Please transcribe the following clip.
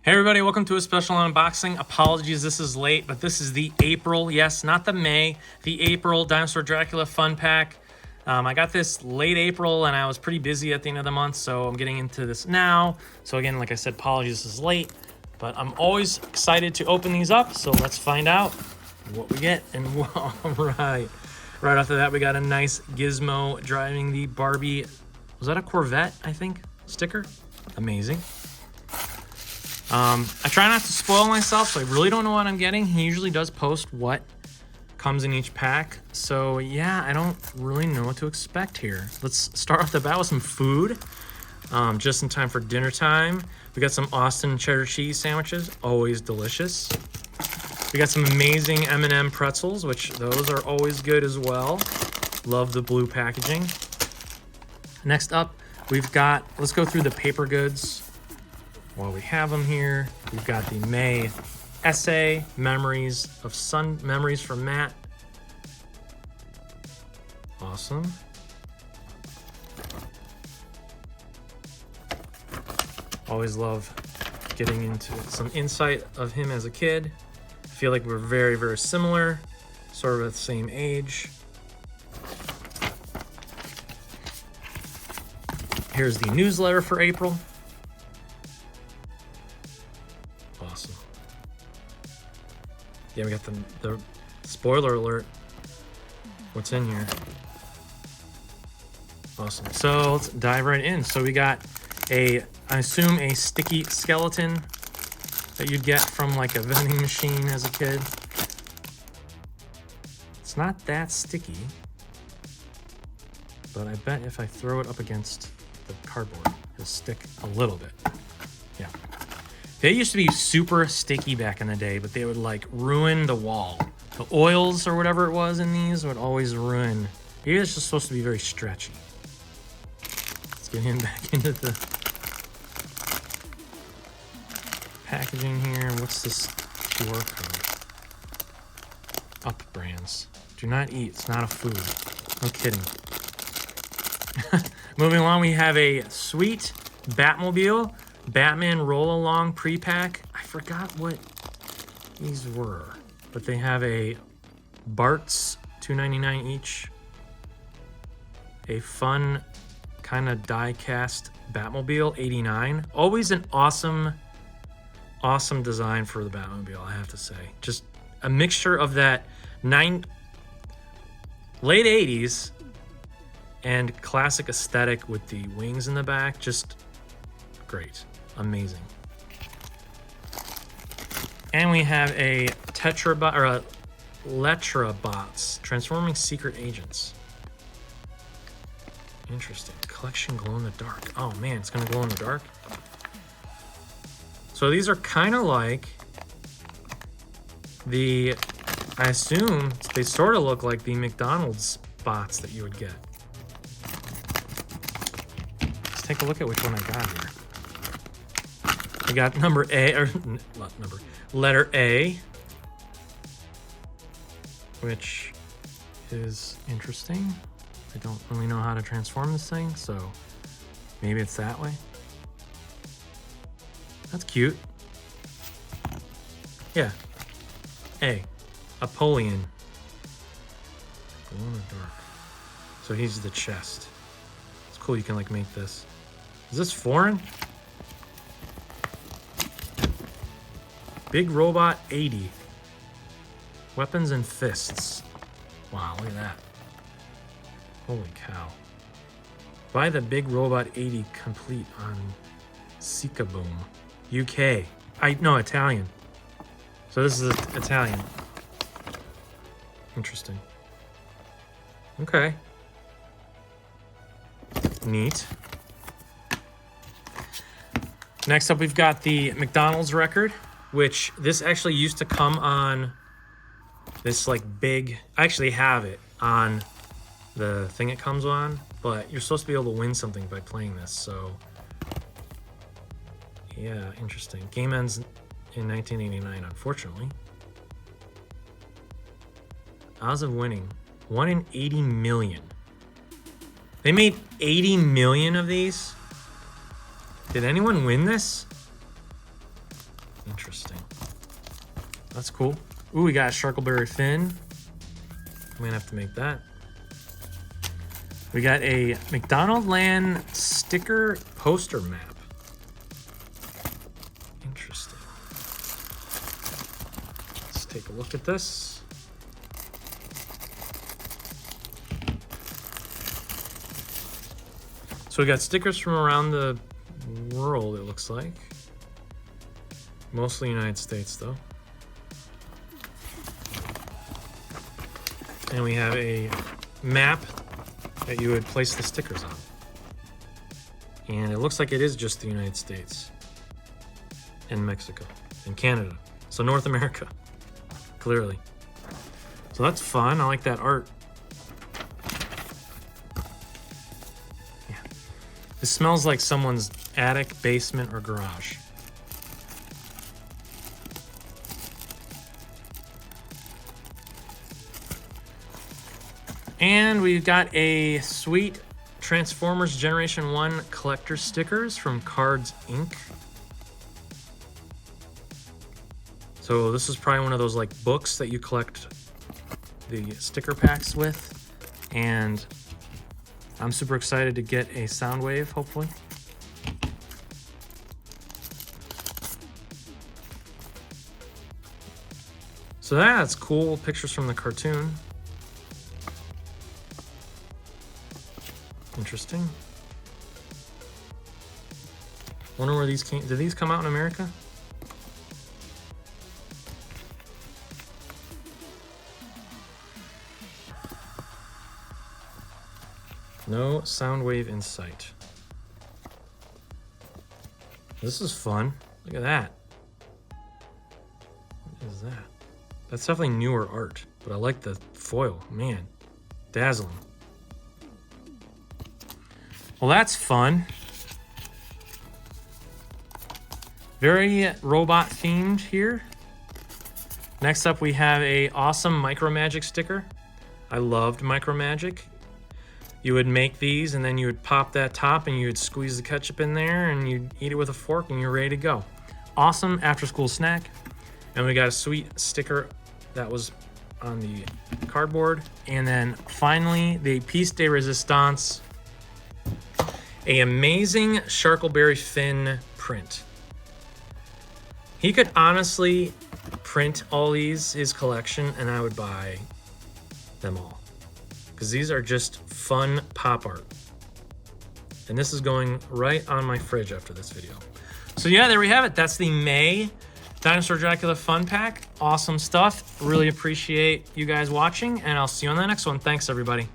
Hey everybody, welcome to a special unboxing. Apologies this is late, but this is the April, yes, not the May, the April Dinosaur Dracula Fun Pack. I got this late April and I was pretty busy at the end of the month, so I'm getting into this now. So again, like I said, apologies this is late, but I'm always excited to open these up, so let's find out what we get. And all right after that, we got a nice Gizmo driving the Barbie, was that a Corvette, I think, sticker? Amazing. I try not to spoil myself, so I really don't know what I'm getting. He usually does post what comes in each pack. So yeah, I don't really know what to expect here. Let's start off the bat with some food, just in time for dinner time. We got some Austin cheddar cheese sandwiches, always delicious. We got some amazing M&M pretzels, which those are always good as well. Love the blue packaging. Next up, we've got, let's go through the paper goods. While we have them here, we've got the May essay, memories from Matt. Awesome. Always love getting into some insight of him as a kid. I feel like we're very, very similar, sort of at the same age. Here's the newsletter for April. Awesome. Yeah, we got the spoiler alert. What's in here? Awesome. So let's dive right in. So we got I assume a sticky skeleton that you'd get from like a vending machine as a kid. It's not that sticky, but I bet if I throw it up against the cardboard, it'll stick a little bit. Yeah. They used to be super sticky back in the day, but they would like ruin the wall. The oils or whatever it was in these would always ruin. Maybe it's just supposed to be very stretchy. Let's get him back into the packaging here. What's this QR code? Up brands. Do not eat. It's not a food. No kidding. Moving along, we have a sweet Batmobile. Batman roll-along pre-pack. I forgot what these were, but they have a Bart's $2.99 each. A fun kind of die-cast Batmobile, $89. Always an awesome design for the Batmobile, I have to say. Just a mixture of that late 80s and classic aesthetic with the wings in the back. Just great. Amazing. And we have a Letrabots, transforming secret agents. Interesting. Collection glow in the dark. Oh man, it's gonna glow in the dark. So these are kind of like I assume they sort of look like the McDonald's bots that you would get. Let's take a look at which one I got here. We got letter A, which is interesting. I don't really know how to transform this thing, so maybe it's that way. That's cute. Yeah. A. Apollyon. Glow in the dark. So he's the chest. It's cool you can like make this. Is this foreign? Big Robot 80. Weapons and fists. Wow, look at that. Holy cow. Buy the Big Robot 80 complete on Sikaboom. UK. No, Italian. So this is Italian. Interesting. Okay. Neat. Next up, we've got the McDonald's record, which this actually used to come on this like big, I actually have it on the thing it comes on, but you're supposed to be able to win something by playing this, so yeah, interesting. Game ends in 1989, unfortunately. Odds of winning, 1 in 80 million. They made 80 million of these? Did anyone win this? Interesting. That's cool. Ooh, we got a Sharkleberry Fin. I'm gonna have to make that. We got a McDonaldland sticker poster map. Interesting. Let's take a look at this. So we got stickers from around the world, it looks like. Mostly United States, though. And we have a map that you would place the stickers on. And it looks like it is just the United States and Mexico and Canada. So North America, clearly. So that's fun. I like that art. Yeah. It smells like someone's attic, basement, or garage. And we've got a sweet Transformers Generation 1 collector stickers from Cards Inc. So this is probably one of those like books that you collect the sticker packs with. And I'm super excited to get a Soundwave, hopefully. So that's cool. Pictures from the cartoon. Interesting. Wonder where these came. Did these come out in America? No Soundwave in sight. This is fun. Look at that. What is that? That's definitely newer art, but I like the foil. Man, dazzling. Well, that's fun. Very robot themed here. Next up, we have a awesome Micro Magic sticker. I loved Micro Magic. You would make these and then you would pop that top and you would squeeze the ketchup in there and you'd eat it with a fork and you're ready to go. Awesome after school snack. And we got a sweet sticker that was on the cardboard. And then finally, the piece de resistance. A amazing Sharkleberry Fin print. He could honestly print all these, his collection, and I would buy them all. Because these are just fun pop art. And this is going right on my fridge after this video. So yeah, there we have it. That's the May Dinosaur Dracula Fun Pack. Awesome stuff. Really appreciate you guys watching, and I'll see you on the next one. Thanks, everybody.